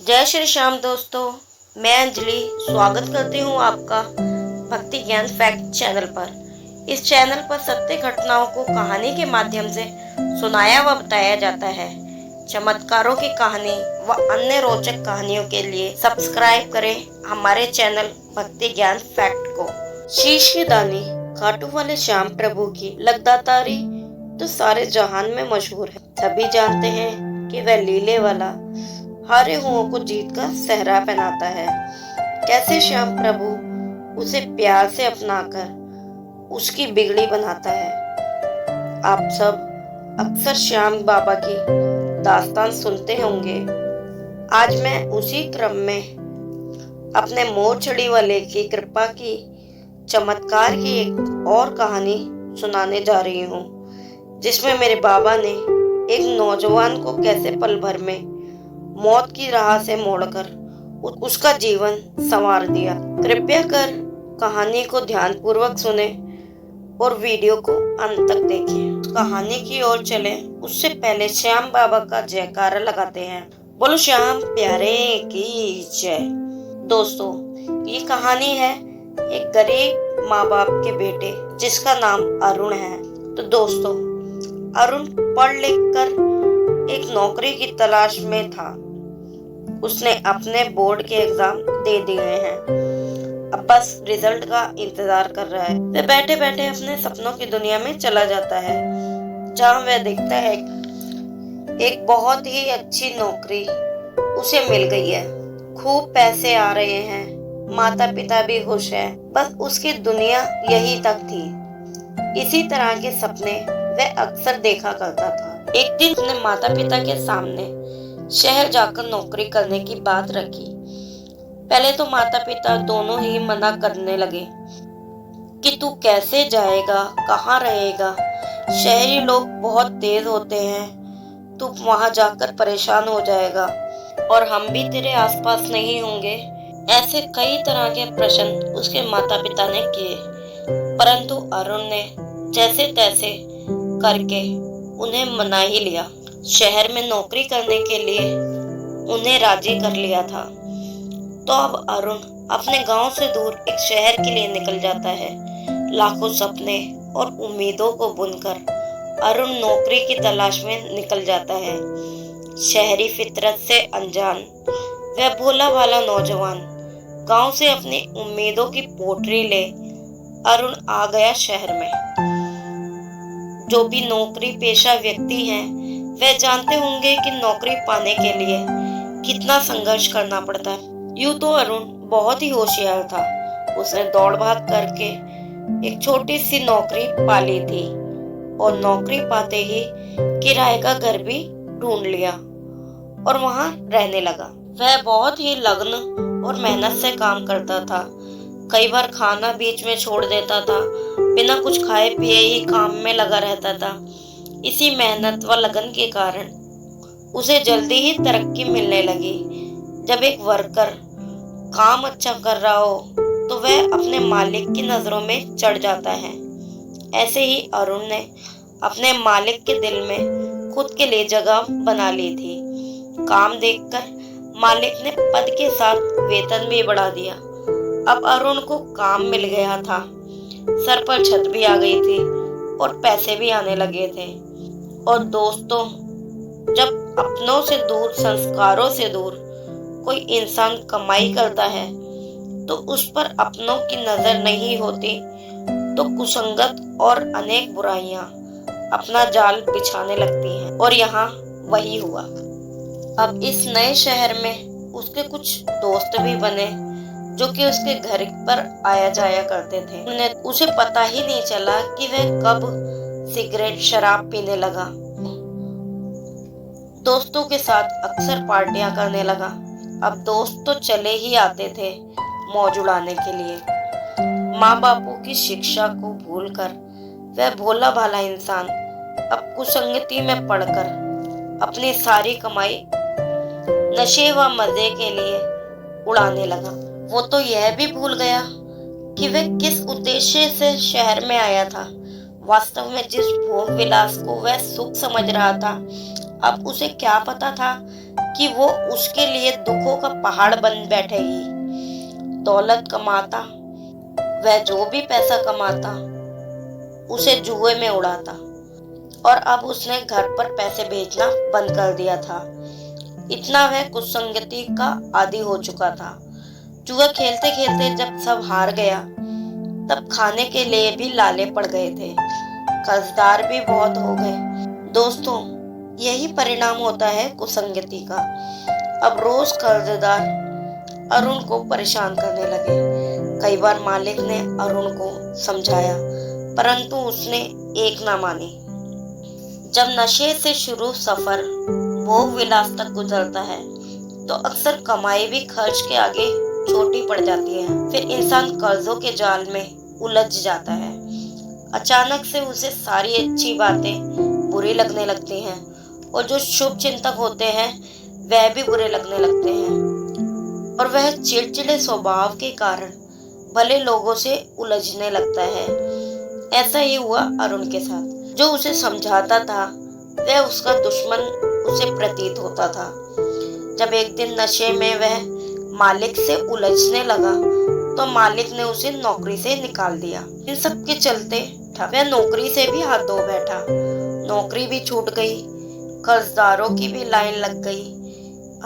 जय श्री श्याम दोस्तों, मैं अंजलि स्वागत करती हूँ आपका भक्ति ज्ञान फैक्ट चैनल पर। इस चैनल पर सत्य घटनाओं को कहानी के माध्यम से सुनाया व बताया जाता है। चमत्कारों की कहानी व अन्य रोचक कहानियों के लिए सब्सक्राइब करें हमारे चैनल भक्ति ज्ञान फैक्ट को। शीश की दानी खाटू वाले श्याम प्रभु की लगदातारी तो सारे जहान में मशहूर है। सभी जानते हैं कि वह लीले वाला हारे हुओं को जीत का सहरा पहनाता है। कैसे श्याम प्रभु उसे प्यार से अपनाकर उसकी बिगड़ी बनाता है। आप सब अक्सर श्याम बाबा की दास्तान सुनते होंगे। आज मैं उसी क्रम में अपने मोर छड़ी वाले की कृपा की चमत्कार की एक और कहानी सुनाने जा रही हूँ, जिसमें मेरे बाबा ने एक नौजवान को कैसे पल भर में मौत की राह से मोड़कर उसका जीवन संवार दिया। कृपया कर कहानी को ध्यानपूर्वक सुने और वीडियो को अंत तक देखें। कहानी की ओर चले उससे पहले श्याम बाबा का जयकारा लगाते हैं। बोलो श्याम प्यारे की जय। दोस्तों, ये कहानी है एक गरीब माँ बाप के बेटे जिसका नाम अरुण है। तो दोस्तों, अरुण पढ़ लिख कर एक नौकरी की तलाश में था। उसने अपने बोर्ड के एग्जाम दे दिए हैं, अब बस रिजल्ट का इंतजार कर रहा है। वह बैठे बैठे अपने सपनों की दुनिया में चला जाता है, जहाँ वह देखता है एक बहुत ही अच्छी नौकरी उसे मिल गई है। खूब पैसे आ रहे हैं, माता पिता भी खुश हैं। बस उसकी दुनिया यही तक थी। इसी तरह के सपने वह अक्सर देखा करता था। एक दिन उसने माता पिता के सामने शहर जाकर नौकरी करने की बात रखी। पहले तो माता पिता दोनों ही मना करने लगे कि तू कैसे जाएगा, कहाँ रहेगा, शहरी लोग बहुत तेज होते हैं, तू वहां जाकर परेशान हो जाएगा और हम भी तेरे आसपास नहीं होंगे। ऐसे कई तरह के प्रश्न उसके माता पिता ने किए, परंतु अरुण ने जैसे तैसे करके उन्हें मना ही लिया। शहर में नौकरी करने के लिए उन्हें राजी कर लिया था। तो अब अरुण अपने गांव से दूर एक शहर के लिए निकल जाता है। लाखों सपने और उम्मीदों को बुनकर अरुण नौकरी की तलाश में निकल जाता है। शहरी फितरत से अनजान वह भोला भाला नौजवान गांव से अपनी उम्मीदों की पोटरी ले अरुण आ गया शहर में। जो भी नौकरी पेशा व्यक्ति हैं, वह जानते होंगे कि नौकरी पाने के लिए कितना संघर्ष करना पड़ता है। यूं तो अरुण बहुत ही होशियार था। उसने दौड़ भाग करके एक छोटी सी नौकरी पा ली थी और नौकरी पाते ही किराए का घर भी ढूंढ लिया और वहां रहने लगा। वह बहुत ही लगन और मेहनत से काम करता था। कई बार खाना बीच में छोड़ देता था, बिना कुछ खाए पिए ही काम में लगा रहता था। इसी मेहनत व लगन के कारण उसे जल्दी ही तरक्की मिलने लगी। जब एक वर्कर काम अच्छा कर रहा हो तो वह अपने मालिक की नजरों में चढ़ जाता है। ऐसे ही अरुण ने अपने मालिक के दिल में खुद के लिए जगह बना ली थी। काम देखकर मालिक ने पद के साथ वेतन भी बढ़ा दिया। अब अरुण को काम मिल गया था, सर पर छत भी आ गई थी और पैसे भी आने लगे थे। और दोस्तों, जब अपनों से दूर, संस्कारों से दूर कोई इंसान कमाई करता है तो उस पर अपनों की नजर नहीं होती, तो कुसंगत और अनेक बुराइयां अपना जाल बिछाने लगती हैं। और यहाँ वही हुआ। अब इस नए शहर में उसके कुछ दोस्त भी बने जो कि उसके घर पर आया जाया करते थे। उसे पता ही नहीं चला कि वह कब सिगरेट शराब पीने लगा। दोस्तों के साथ अक्सर पार्टियां करने लगा। अब दोस्त तो चले ही आते थे मौज उड़ाने के लिए। माँ बापू की शिक्षा को भूलकर वह भोला भाला इंसान अब कुसंगति में पड़कर अपनी सारी कमाई नशे व मजे के लिए उड़ाने लगा। वो तो यह भी भूल गया कि वह किस उद्देश्य से शहर में आया था। वास्तव में जिस भोग विलास को वह सुख समझ रहा था, अब उसे क्या पता था कि वो उसके लिए दुखों का पहाड़ बन बैठेगी। दौलत कमाता, वह जो भी पैसा कमाता उसे जुए में उड़ाता, और अब उसने घर पर पैसे भेजना बंद कर दिया था। इतना वह कुसंगति का आदी हो चुका था। जुआ खेलते खेलते जब सब हार गया, तब खाने के लिए भी लाले पड़ गए थे। कर्जदार भी बहुत हो गए। दोस्तों, यही परिणाम होता है कुसंगति का। अब रोज कर्जदार अरुण को परेशान करने लगे। कई बार मालिक ने अरुण को समझाया, परंतु उसने एक ना मानी। जब नशे से शुरू सफर भोग विलास तक गुजरता है, तो अक्सर कमाई भी खर्च के आगे छोटी पड़ जाती है। फिर इंसान कर्जों के जाल में उलझ जाता है। अचानक से उसे सारी अच्छी बातें बुरी लगने लगती हैं, और जो शुभ चिंतक होते हैं वह भी बुरे लगने लगते हैं, और वह चिड़चिड़े स्वभाव के कारण भले लोगों से उलझने लगता है। ऐसा ही हुआ अरुण के साथ। जो उसे समझाता था वह उसका दुश्मन उसे प्रतीत होता था। जब एक दिन नशे में वह मालिक से उलझने लगा, तो मालिक ने उसे नौकरी से निकाल दिया। इन सब के चलते वह नौकरी से भी हाथ धो बैठा। नौकरी भी छूट गई, कर्जदारों की भी लाइन लग गई।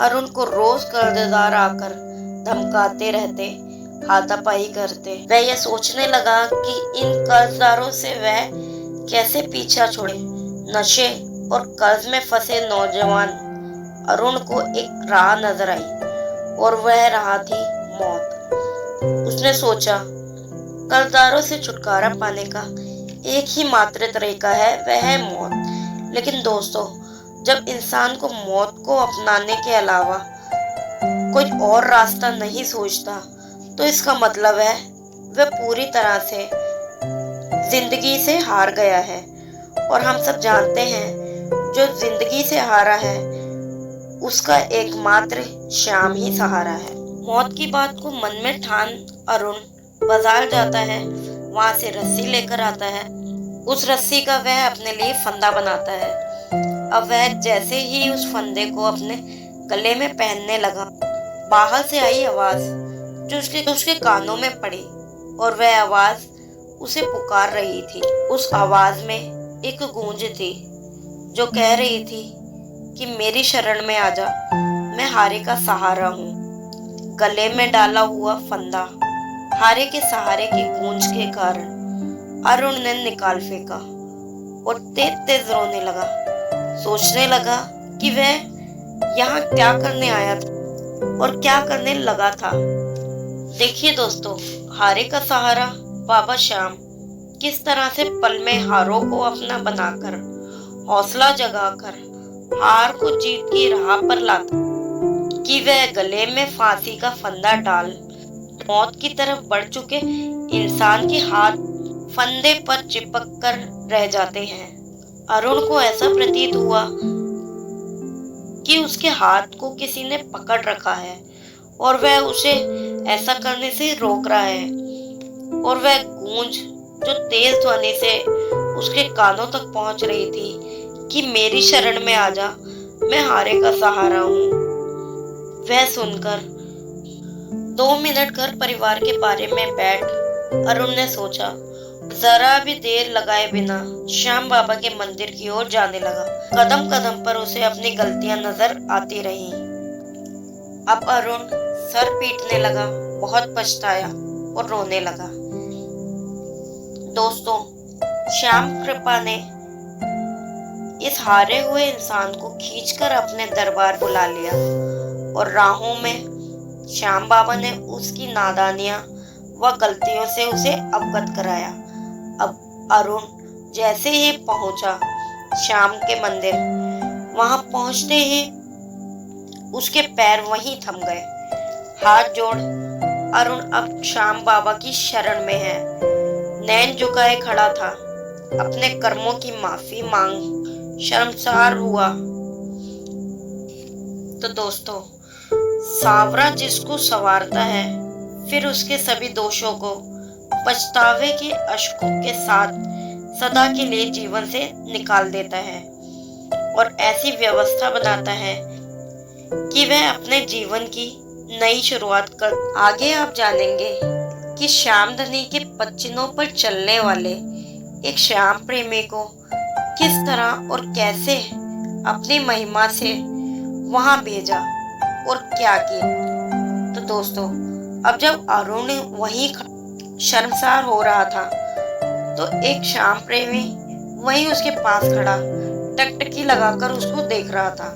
अरुण को रोज कर्जदार आकर धमकाते रहते, हाथापाई करते। वह यह सोचने लगा कि इन कर्जदारों से वह कैसे पीछा छोड़े। नशे और कर्ज में फंसे नौजवान अरुण को एक राह नजर आई, और वह राह थी मौत। उसने सोचा, कर्जदारों से छुटकारा पाने का एक ही मात्र तरीका है, वह है मौत। लेकिन दोस्तों, जब इंसान को मौत को अपनाने के अलावा कोई और रास्ता नहीं सोचता, तो इसका मतलब है वह पूरी तरह से जिंदगी से हार गया है। और हम सब जानते हैं, जो जिंदगी से हारा है उसका एकमात्र श्याम ही सहारा है। मौत की बात को मन में ठान अरुण बाजार जाता है। वहां से रस्सी लेकर आता है। उस रस्सी का वह अपने लिए फंदा बनाता है। अब वह जैसे ही उस फंदे को अपने गले में पहनने लगा, बाहर से आई आवाज जो उसके कानों में पड़ी, और वह आवाज उसे पुकार रही थी। उस आवाज में एक गूंज थी जो कह रही थी कि मेरी शरण में आजा, मैं हारे का सहारा हूँ। गले में डाला हुआ फंदा हारे के सहारे की गूंज के कारण अरुण ने निकाल फेंका और तेज तेज रोने लगा। सोचने लगा कि वह यहाँ क्या करने आया था और क्या करने लगा था। देखिए दोस्तों, हारे का सहारा बाबा श्याम किस तरह से पल में हारों को अपना बनाकर, हौसला जगाकर हार को जीत की राह पर लाता, कि वह गले में फांसी का फंदा डाल मौत की तरफ बढ़ चुके इंसान के हाथ फंदे पर चिपक कर रह जाते हैं। अरुण को ऐसा प्रतीत हुआ कि उसके हाथ को किसी ने पकड़ रखा है और वह उसे ऐसा करने से रोक रहा है, और वह गूंज जो तेज ध्वनि से उसके कानों तक पहुंच रही थी कि मेरी शरण में आजा, मैं हारे का सहारा हूँ, वह सुनकर 2 मिनट घर परिवार के बारे में बैठ अरुण ने सोचा। जरा भी देर लगाए बिना श्याम बाबा के मंदिर की ओर जाने लगा। कदम कदम पर उसे अपनी गलतियां नजर आती रही। अब अरुण सर पीटने लगा, बहुत पछताया और रोने लगा। दोस्तों, श्याम कृपा ने इस हारे हुए इंसान को खींचकर अपने दरबार बुला लिया, और राहों में श्याम बाबा ने उसकी नादानियां व गलतियों से उसे अवगत कराया। अब अरुण जैसे ही पहुंचा श्याम के मंदिर, वहां पहुंचते ही उसके पैर वहीं थम गए। हाथ जोड़ अरुण अब श्याम बाबा की शरण में है। नैन झुकाए खड़ा था, अपने कर्मों की माफी मांग शर्मसार हुआ। तो दोस्तों, सांवरा जिसको संवारता है, फिर उसके सभी दोषों को पछतावे के अश्कों के साथ सदा के लिए जीवन से निकाल देता है, और ऐसी व्यवस्था बनाता है कि वह अपने जीवन की नई शुरुआत कर। आगे आप जानेंगे कि श्यामधनी के पच्चीनों पर चलने वाले एक श्याम प्रेमी को किस तरह और कैसे अपनी महिमा से वहां भेजा और क्या किया। तो दोस्तों, अब जब अरुण वहीं शर्मसार हो रहा था तो एक श्याम प्रेमी वहीं उसके पास खड़ा टकटकी लगाकर उसको देख रहा था।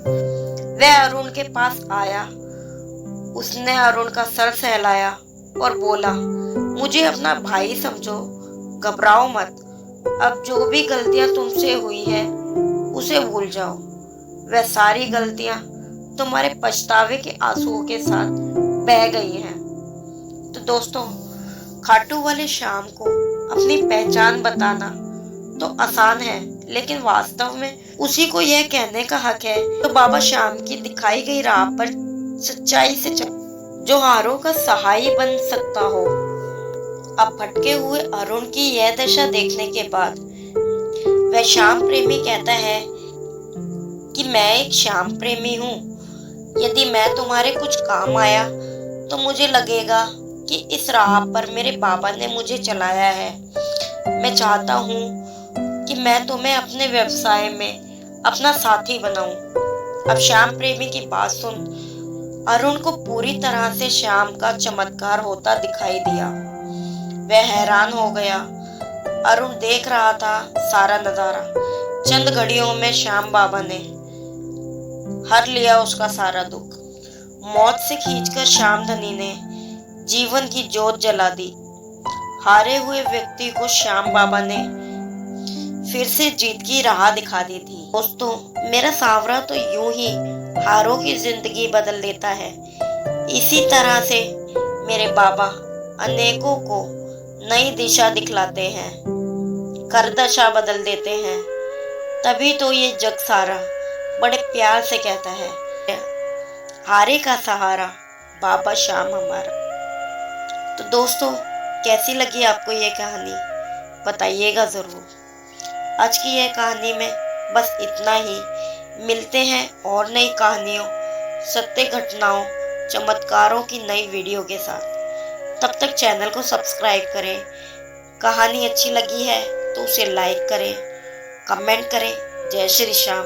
वह अरुण के पास आया, उसने अरुण का सर सहलाया और बोला, मुझे अपना भाई समझो, घबराओ मत। अब जो भी गलतियां तुमसे हुई है उसे भूल जाओ। वह सारी गलतियां तुम्हारे पछतावे के आंसुओं के साथ बह गई हैं। तो दोस्तों, खाटू वाले श्याम को अपनी पहचान बताना तो आसान है, लेकिन वास्तव में उसी को यह कहने का हक है तो बाबा श्याम की दिखाई गई राह पर सच्चाई से चल, जो हारों का सहाय बन सकता हो। अब भटके हुए अरुण की यह दशा देखने के बाद वह श्याम प्रेमी कहता है कि मैं एक श्याम प्रेमी हूँ। यदि मैं तुम्हारे कुछ काम आया तो मुझे लगेगा कि इस राह पर मेरे बाबा ने मुझे चलाया है। मैं चाहता हूँ कि मैं तुम्हें अपने व्यवसाय में अपना साथी बनाऊं। अब श्याम प्रेमी की बात सुन अरुण को पूरी तरह से श्याम का चमत्कार होता दिखाई दिया। वह हैरान हो गया। अरुण देख रहा था सारा नजारा। चंद घड़ियों में श्याम बाबा ने हर लिया उसका सारा दुख। मौत से खींचकर श्यामधनी ने जीवन की जोत जला दी। हारे हुए व्यक्ति को श्याम बाबा ने फिर से जीत की राह दिखा दी थी। दोस्तों, मेरा सांवरा तो यूं ही हारों की जिंदगी बदल देता है। इसी तरह से मेरे बाबा अनेकों को नई दिशा दिखलाते हैं, कर दशा बदल देते हैं। तभी तो ये जग सारा बड़े प्यार से कहता है, हारे का सहारा बाबा श्याम हमारा। तो दोस्तों, कैसी लगी आपको ये कहानी बताइएगा ज़रूर। आज की यह कहानी में बस इतना ही। मिलते हैं और नई कहानियों, सत्य घटनाओं, चमत्कारों की नई वीडियो के साथ। तब तक चैनल को सब्सक्राइब करें। कहानी अच्छी लगी है तो उसे लाइक करें, कमेंट करें। जय श्री श्याम।